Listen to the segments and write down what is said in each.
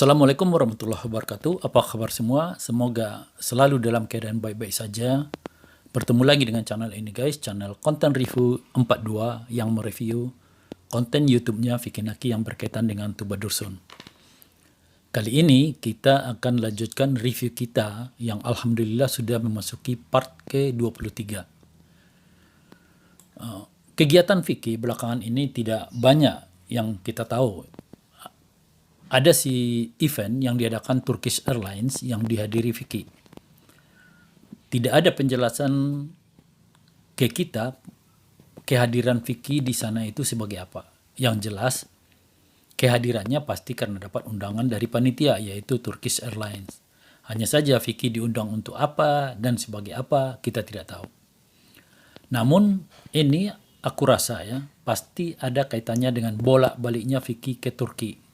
Assalamualaikum warahmatullahi wabarakatuh. Apa kabar semua? Semoga selalu dalam keadaan baik-baik saja. Bertemu lagi dengan channel ini guys, channel konten review 42 yang mereview konten YouTube-nya Vicky Naki yang berkaitan dengan Tuba Dursun. Kali ini kita akan lanjutkan review kita yang alhamdulillah sudah memasuki part ke-23. Kegiatan Vicky belakangan ini tidak banyak yang kita tahu. Ada si event yang diadakan Turkish Airlines yang dihadiri Vicky. Tidak ada penjelasan ke kita kehadiran Vicky di sana itu sebagai apa. Yang jelas kehadirannya pasti karena dapat undangan dari panitia yaitu Turkish Airlines. Hanya saja Vicky diundang untuk apa dan sebagai apa kita tidak tahu. Namun ini aku rasa ya pasti ada kaitannya dengan bolak-baliknya Vicky ke Turki.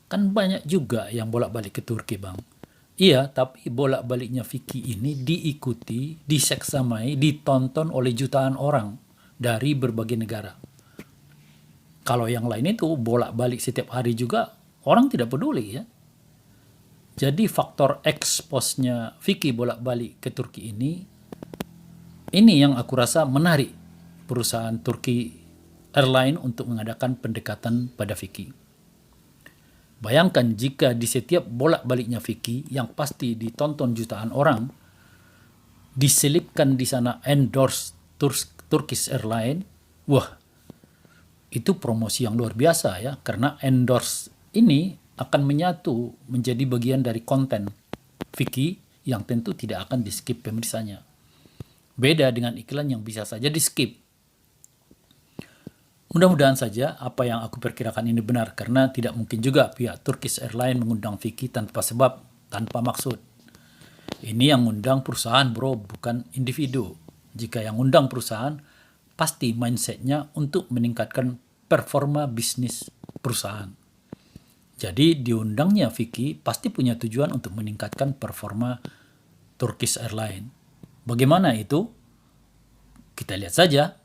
Kan banyak juga yang bolak-balik ke Turki bang. Iya, tapi bolak-baliknya Vicky ini diikuti, diseksamai, ditonton oleh jutaan orang dari berbagai negara. Kalau yang lain itu bolak-balik setiap hari juga, orang tidak peduli ya. Jadi faktor expose-nya Vicky bolak-balik ke Turki ini yang aku rasa menarik perusahaan Turki Airline untuk mengadakan pendekatan pada Vicky. Bayangkan jika di setiap bolak-baliknya Vicky yang pasti ditonton jutaan orang, diselipkan di sana endorse Turkish Airlines, wah itu promosi yang luar biasa ya, karena endorse ini akan menyatu menjadi bagian dari konten Vicky yang tentu tidak akan di-skip pemirsanya. Beda dengan iklan yang bisa saja di-skip. Mudah-mudahan saja apa yang aku perkirakan ini benar karena tidak mungkin juga pihak Turkish Airlines mengundang Vicky tanpa sebab, tanpa maksud. Ini yang ngundang perusahaan bro, bukan individu. Jika yang ngundang perusahaan, pasti mindsetnya untuk meningkatkan performa bisnis perusahaan. Jadi diundangnya Vicky pasti punya tujuan untuk meningkatkan performa Turkish Airlines. Bagaimana itu? Kita lihat saja.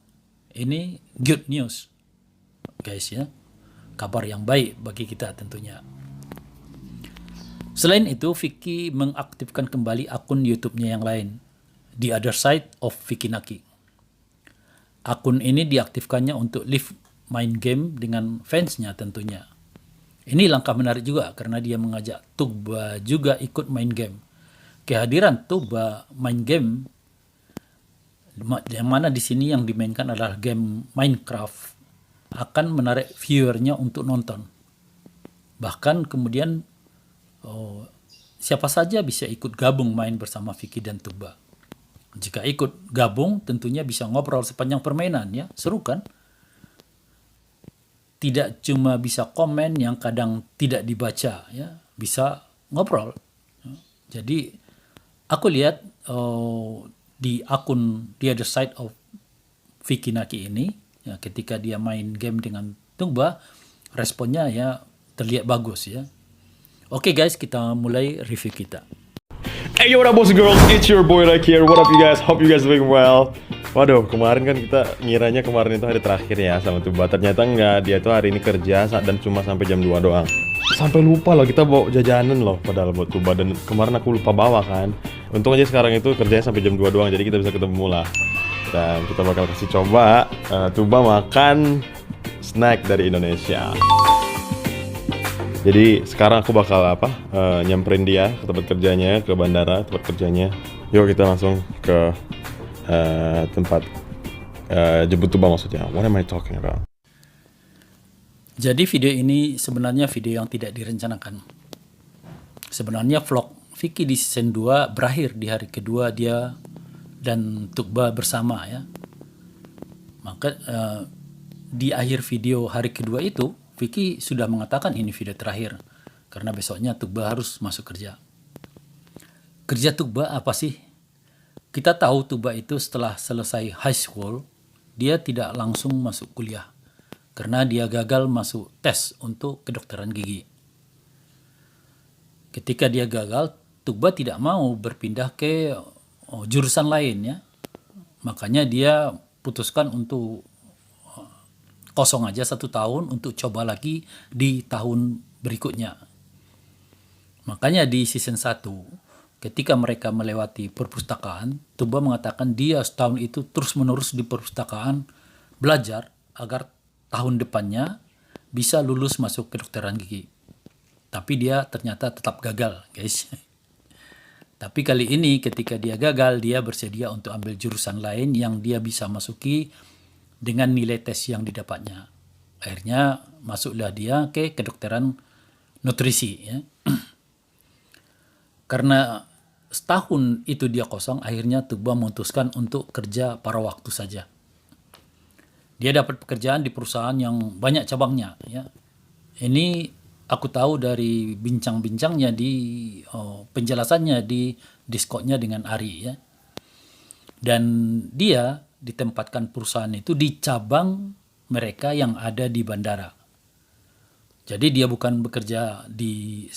Ini good news. Guys ya, kabar yang baik bagi kita tentunya. Selain itu, Vicky mengaktifkan kembali akun YouTube-nya yang lain, The Other Side of Vicky Naki. Akun ini diaktifkannya untuk live main game dengan fansnya tentunya. Ini langkah menarik juga karena dia mengajak Tuba juga ikut main game. Kehadiran Tuba main game, yang mana di sini yang dimainkan adalah game Minecraft, akan menarik viewernya untuk nonton. Bahkan kemudian siapa saja bisa ikut gabung main bersama Vicky dan Tuba. Jika ikut gabung tentunya bisa ngobrol sepanjang permainan ya, seru kan? Tidak cuma bisa komen yang kadang tidak dibaca ya, bisa ngobrol. Jadi aku lihat di akun The Other Side of Vicky Naki ini ya, ketika dia main game dengan Tuba, responnya ya terlihat bagus ya. Oke guys, kita mulai review kita. Hey yo, what up boys and girls, it's your boy Rek here. What up you guys, hope you guys doing well. Waduh, kemarin kan kita ngiranya kemarin itu hari terakhir ya sama Tuba. Ternyata enggak, dia tuh hari ini kerja dan cuma sampai jam 2 doang. Sampai lupa loh, kita bawa jajanan loh padahal buat Tuba. Dan kemarin aku lupa bawa kan. Untung aja sekarang itu kerjanya sampai jam 2 doang, jadi kita bisa ketemu lah. Dan kita bakal kasih coba Tuba makan snack dari Indonesia. Jadi sekarang aku bakal nyamperin dia ke tempat kerjanya, ke bandara tempat kerjanya. Yuk kita langsung ke tempat jemput Tuba maksudnya. What am I talking about? Jadi video ini sebenarnya video yang tidak direncanakan. Sebenarnya vlog Vicky di season 2 berakhir di hari kedua dia dan Tuba bersama ya. Maka di akhir video hari kedua itu Vicky sudah mengatakan ini video terakhir karena besoknya Tuba harus masuk kerja. Kerja Tuba apa sih? Kita tahu Tuba itu setelah selesai high school dia tidak langsung masuk kuliah karena dia gagal masuk tes untuk kedokteran gigi. Ketika dia gagal, Tuba tidak mau berpindah ke jurusan lain ya. Makanya dia putuskan untuk kosong aja 1 tahun untuk coba lagi di tahun berikutnya. Makanya di season 1, ketika mereka melewati perpustakaan, Tuba mengatakan dia setahun itu terus-menerus di perpustakaan belajar agar tahun depannya bisa lulus masuk kedokteran gigi. Tapi dia ternyata tetap gagal, guys. Tapi kali ini ketika dia gagal, dia bersedia untuk ambil jurusan lain yang dia bisa masuki dengan nilai tes yang didapatnya. Akhirnya masuklah dia ke kedokteran nutrisi, ya. Karena setahun itu dia kosong, akhirnya Tuba memutuskan untuk kerja paruh waktu saja. Dia dapat pekerjaan di perusahaan yang banyak cabangnya, ya. Ini aku tahu dari bincang-bincangnya di penjelasannya di Discord-nya dengan Ari, ya. Dan dia ditempatkan perusahaan itu di cabang mereka yang ada di bandara. Jadi dia bukan bekerja di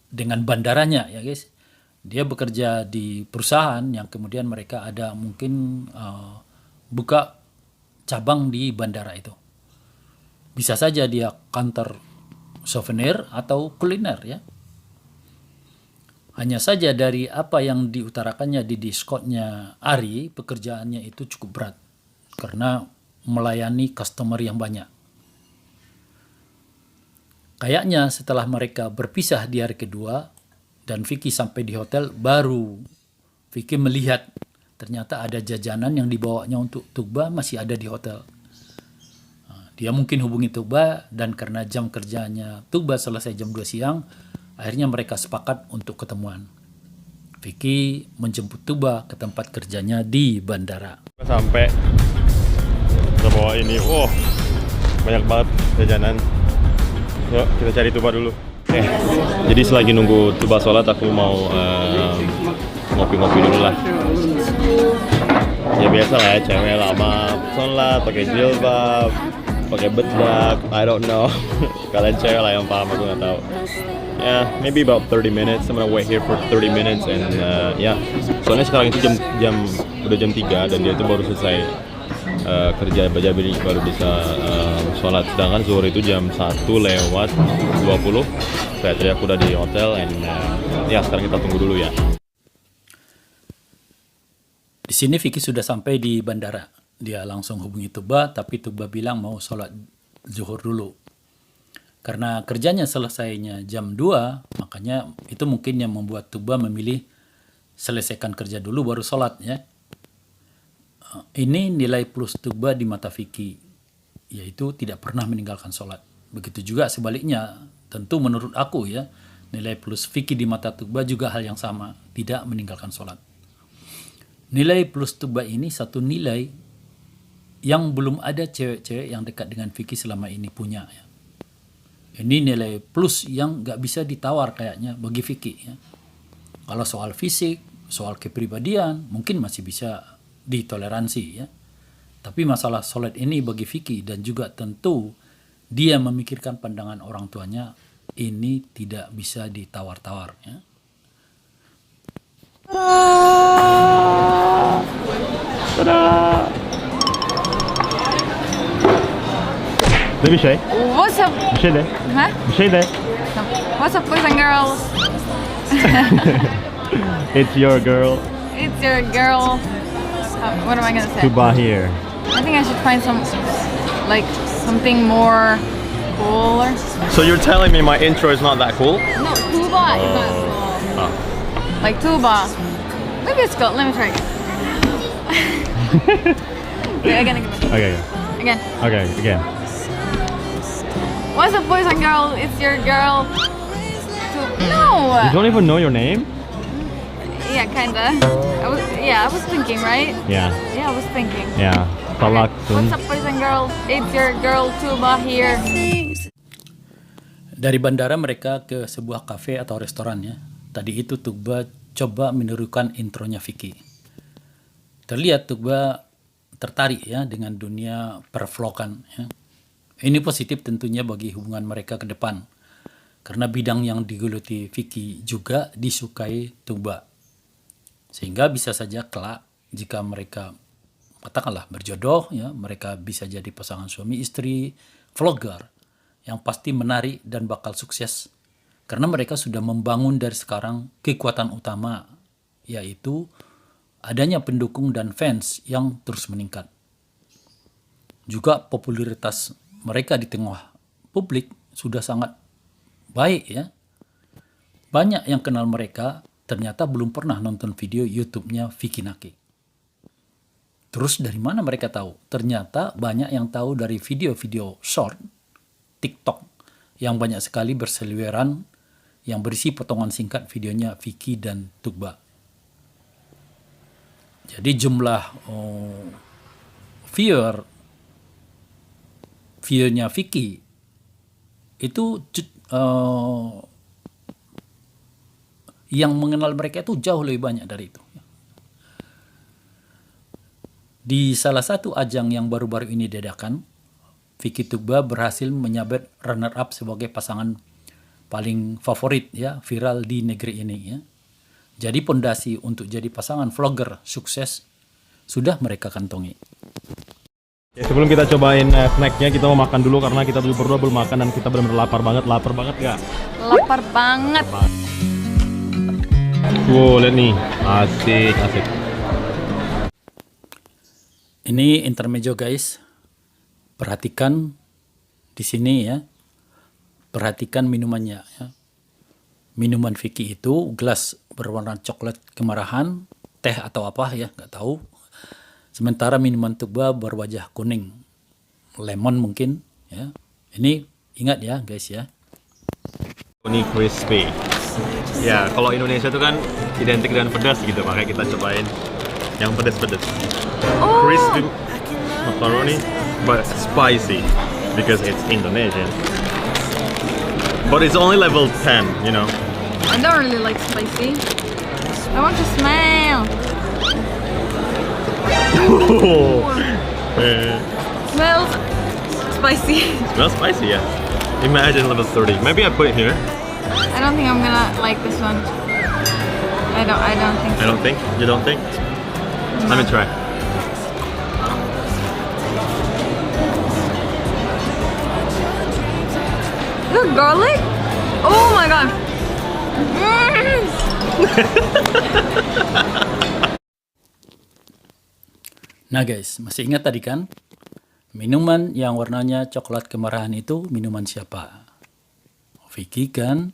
dengan bandaranya, ya guys. Dia bekerja di perusahaan yang kemudian mereka ada mungkin buka cabang di bandara itu. Bisa saja dia kantor souvenir atau kuliner, ya. Hanya saja dari apa yang diutarakannya di Discord-nya Ari, pekerjaannya itu cukup berat karena melayani customer yang banyak. Kayaknya setelah mereka berpisah di hari kedua dan Vicky sampai di hotel, baru Vicky melihat ternyata ada jajanan yang dibawanya untuk Tuba masih ada di hotel. Dia mungkin hubungi Tuba dan karena jam kerjanya Tuba selesai jam 2 siang, akhirnya mereka sepakat untuk ketemuan. Vicky menjemput Tuba ke tempat kerjanya di bandara. Sampai ke bawah ini, banyak banget jajanan. Yuk kita cari Tuba dulu. Jadi selagi nunggu Tuba sholat, aku mau ngopi-ngopi dulu lah. Ya biasa lah ya, cewek lama sholat, pakai jilbab, pakai bedak, I don't know. Kalian cewek lah yang paham, aku nggak tahu. Maybe about 30 minutes. I'm gonna wait here for 30 minutes and soalnya sekarang itu udah jam 3 dan dia itu baru selesai kerja baru bisa sholat. Sedangkan zuhur itu jam 1:20. Tadi aku udah di hotel and sekarang kita tunggu dulu ya. Di sini Vicky sudah sampai di bandara. Dia langsung hubungi Tuba, tapi Tuba bilang mau sholat zuhur dulu. Karena kerjanya selesainya jam 2, makanya itu mungkin yang membuat Tuba memilih selesaikan kerja dulu baru sholat, ya. Ini nilai plus Tuba di mata Vicky, yaitu tidak pernah meninggalkan sholat. Begitu juga sebaliknya, tentu menurut aku, ya, nilai plus Vicky di mata Tuba juga hal yang sama, tidak meninggalkan sholat. Nilai plus Tuba ini satu nilai yang belum ada cewek-cewek yang dekat dengan Vicky selama ini punya, ya. Ini nilai plus yang gak bisa ditawar kayaknya bagi Vicky, ya. Kalau soal fisik, soal kepribadian mungkin masih bisa ditoleransi, ya. Tapi masalah sholat ini bagi Vicky dan juga tentu dia memikirkan pandangan orang tuanya, ini tidak bisa ditawar-tawar, ya. Let me show. What's up? Bir şey de. Huh? Bir şey de. What's up, boys and girls? It's your girl, It's your girl. What am I gonna say? Tuba here. I think I should find something more cooler. So you're telling me my intro is not that cool? No, tuba is not cool. Like tuba. Maybe it's cool. Let me try again. Wait, again. Again. Okay. What's up, boys and girls? It's your girl. No. You don't even know your name? Yeah, kinda. I was thinking, right? Yeah. Yeah, I was thinking. Yeah. Salak. What's up, boys and girls? It's your girl Tuba here. Dari bandara mereka ke sebuah kafe atau restoran, ya. Tadi itu Tuba coba menirukan intronya Vicky. Terlihat Tuba tertarik, ya, dengan dunia perflogan, ya. Ini positif tentunya bagi hubungan mereka ke depan. Karena bidang yang digeluti Vicky juga disukai Tuba. Sehingga bisa saja kelak jika mereka katakanlah berjodoh, ya, mereka bisa jadi pasangan suami istri, vlogger yang pasti menarik dan bakal sukses Karena mereka sudah membangun dari sekarang kekuatan utama, yaitu adanya pendukung dan fans yang terus meningkat. Juga popularitas mereka di tengah publik sudah sangat baik ya. Banyak yang kenal mereka ternyata belum pernah nonton video YouTube-nya Vicky Naki. Terus dari mana mereka tahu? Ternyata banyak yang tahu dari video-video short TikTok yang banyak sekali berseliweran yang berisi potongan singkat videonya Vicky dan Tugba. Jadi jumlah viewernya Vicky itu yang mengenal mereka itu jauh lebih banyak dari itu. Di salah satu ajang yang baru-baru ini diadakan, Vicky Tugba berhasil menyabet runner-up sebagai pasangan paling favorit ya, viral di negeri ini ya. Jadi pondasi untuk jadi pasangan vlogger sukses sudah mereka kantongi. Ya, sebelum kita cobain snacknya, kita mau makan dulu karena kita berdua belum makan dan kita benar-benar lapar banget. Lapar banget gak? Lapar banget. Wow, lihat nih, asik. Ini intermezzo guys. Perhatikan di sini ya. Perhatikan minumannya ya. Minuman Vicky itu gelas berwarna coklat kemerahan, teh atau apa ya, nggak tahu. Sementara minuman Tugba berwajah kuning, lemon mungkin ya. Ini ingat ya guys ya. Ini crispy. Ya, kalau Indonesia itu kan identik dengan pedas gitu, makanya kita cobain yang pedas-pedas. Crispy macaroni, but spicy because it's Indonesian. But it's only level 10, you know. I don't really like spicy. I want to smell. Smells spicy. Smells spicy, yeah. Imagine level 30. Maybe I put it here. I don't think I'm gonna like this one. I don't think so. I don't think. You don't think? Let me try. Ooh, garlic? Oh my god. Mm. Nah guys, masih ingat tadi kan? Minuman yang warnanya coklat kemerahan itu minuman siapa? Vicky kan?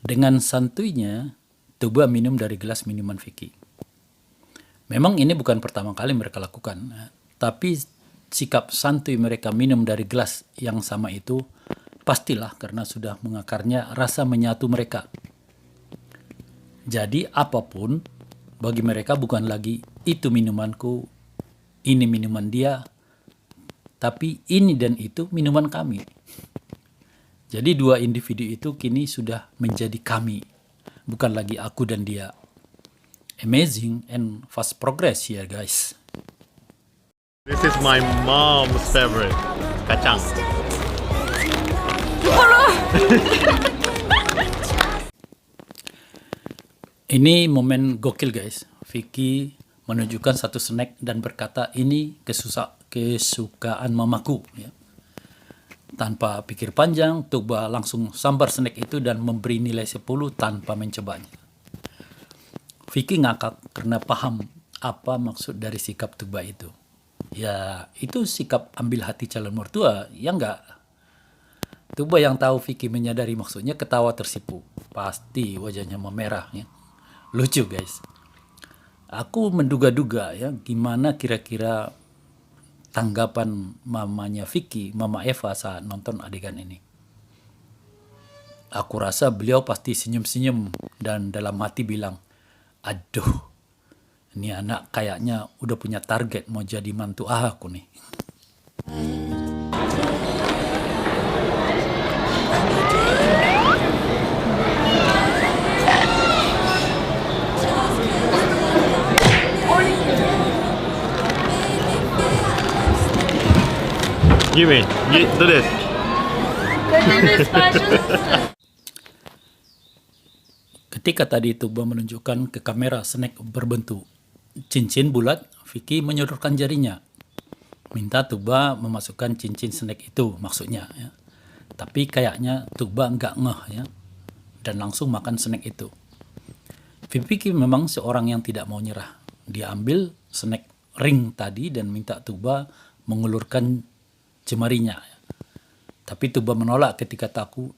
Dengan santuinya, Tugba minum dari gelas minuman Vicky. Memang ini bukan pertama kali mereka lakukan, tapi sikap santuy mereka minum dari gelas yang sama itu pastilah karena sudah mengakarnya rasa menyatu mereka. Jadi apapun bagi mereka bukan lagi itu minumanku, ini minuman dia, tapi ini dan itu minuman kami. Jadi dua individu itu kini sudah menjadi kami, bukan lagi aku dan dia. Amazing and fast progress here guys. This is my mom's favorite. Kacang. Ini momen gokil guys. Vicky menunjukkan satu snack dan berkata ini kesukaan mamaku ya. Tanpa pikir panjang, Tugba langsung sambar snack itu dan memberi nilai 10 tanpa mencobanya. Vicky ngakak karena paham apa maksud dari sikap Tugba itu. Ya, itu sikap ambil hati calon mertua, ya enggak? Tugba yang tahu Vicky menyadari maksudnya ketawa tersipu. Pasti wajahnya memerah ya. Lucu guys. Aku menduga-duga ya gimana kira-kira tanggapan mamanya Vicky, Mama Eva saat nonton adegan ini. Aku rasa beliau pasti senyum-senyum dan dalam hati bilang, aduh, ini anak kayaknya udah punya target mau jadi mantu aku nih. Give me. Do this. Ketika tadi Tugba menunjukkan ke kamera snack berbentuk cincin bulat, Vicky menyodorkan jarinya. Minta Tugba memasukkan cincin snack itu maksudnya. Ya. Tapi kayaknya Tugba nggak ngeh ya. dan langsung makan snack itu. Vicky memang seorang yang tidak mau nyerah. Dia ambil snack ring tadi dan minta Tuba mengulurkan jemarinya. Tapi Tuba menolak ketika tahu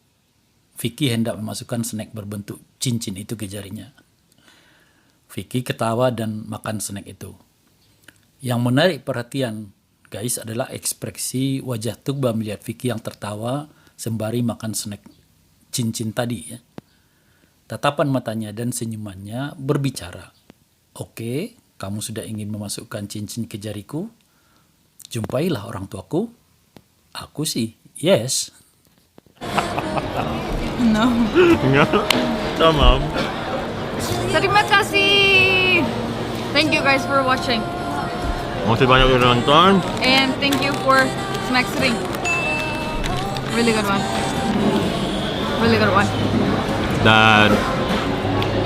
Vicky hendak memasukkan snack berbentuk cincin itu ke jarinya. Vicky ketawa dan makan snack itu. Yang menarik perhatian guys adalah ekspresi wajah Tuba melihat Vicky yang tertawa sembari makan snack cincin tadi ya. Tatapan matanya dan senyumannya berbicara. Oke, kamu sudah ingin memasukkan cincin ke jariku? Jumpailah orang tuaku. Aku sih, yes. No. Enggak. Tamam. Terima kasih. Thank you guys for watching. Masih banyak yang nonton. And thank you for Smack Ring. Really good one. Really good one. Dan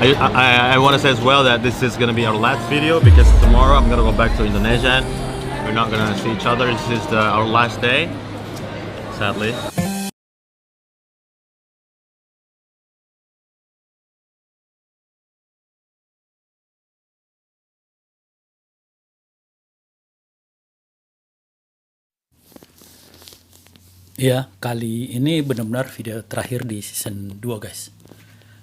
I want to say as well that this is going to be our last video because tomorrow I'm going to go back to Indonesia. We're not going to see each other. This is our last day, sadly. Ya, kali ini benar-benar video terakhir di season 2 guys.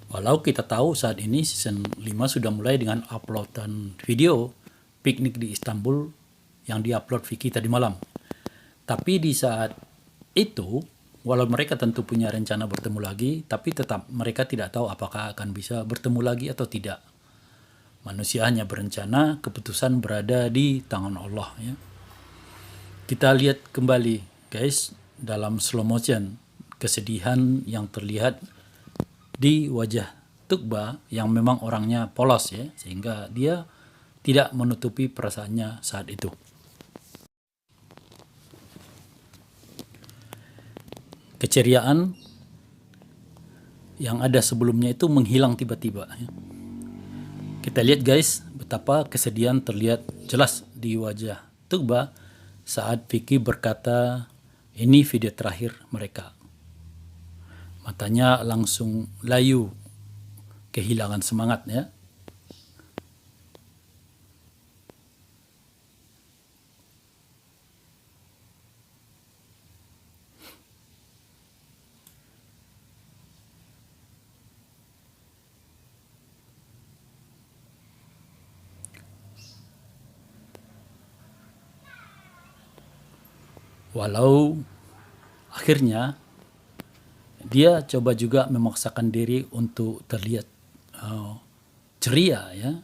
Walau kita tahu saat ini season 5 sudah mulai dengan uploadan video piknik di Istanbul yang diupload Vicky tadi malam. Tapi di saat itu, walau mereka tentu punya rencana bertemu lagi, tapi tetap mereka tidak tahu apakah akan bisa bertemu lagi atau tidak. Manusia hanya berencana, keputusan berada di tangan Allah ya. Kita lihat kembali guys dalam slow motion kesedihan yang terlihat di wajah Tuba yang memang orangnya polos ya, sehingga dia tidak menutupi perasaannya saat itu. Keceriaan yang ada sebelumnya itu menghilang tiba-tiba ya. Kita lihat guys betapa kesedihan terlihat jelas di wajah Tuba saat Vicky berkata ini video terakhir mereka. Matanya langsung layu, kehilangan semangat ya. Walau akhirnya dia coba juga memaksakan diri untuk terlihat ceria ya.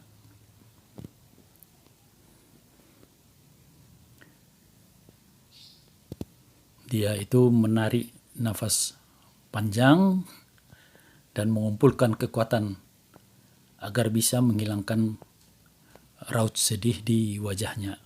Dia itu menarik nafas panjang dan mengumpulkan kekuatan agar bisa menghilangkan raut sedih di wajahnya.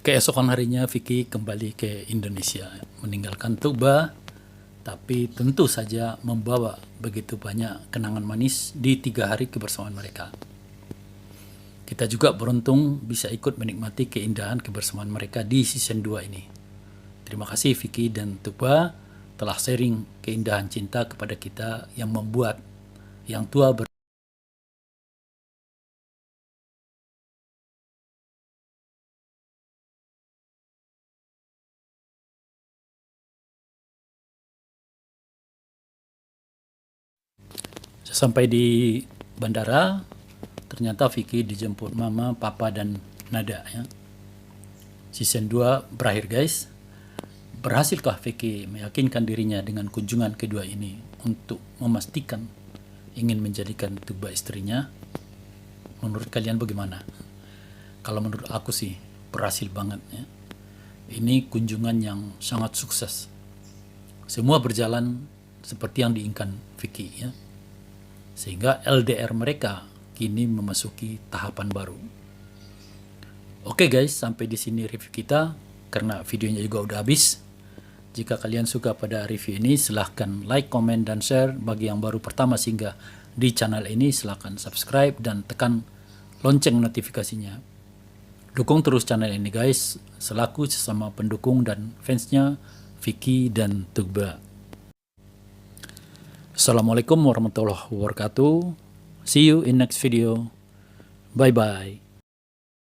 Keesokan harinya Vicky kembali ke Indonesia, meninggalkan Tuba, tapi tentu saja membawa begitu banyak kenangan manis di 3 hari kebersamaan mereka. Kita juga beruntung bisa ikut menikmati keindahan kebersamaan mereka di season 2 ini. Terima kasih Vicky dan Tuba telah sharing keindahan cinta kepada kita yang membuat yang tua Sampai di bandara, ternyata Vicky dijemput mama, papa, dan Nada ya. Season 2 berakhir guys. Berhasilkah Vicky meyakinkan dirinya dengan kunjungan kedua ini untuk memastikan ingin menjadikan Tugba istrinya? Menurut kalian bagaimana? Kalau menurut aku sih berhasil banget ya. Ini kunjungan yang sangat sukses. Semua berjalan seperti yang diinginkan Vicky ya. Sehingga LDR mereka kini memasuki tahapan baru. Oke guys, sampai di sini review kita karena videonya juga udah habis. Jika kalian suka pada review ini, silahkan like, comment, dan share. Bagi yang baru pertama singgah di channel ini, silahkan subscribe dan tekan lonceng notifikasinya. Dukung terus channel ini guys, selaku sesama pendukung dan fansnya Vicky dan Tugba. Assalamualaikum warahmatullahi wabarakatuh. See you in next video. Bye bye.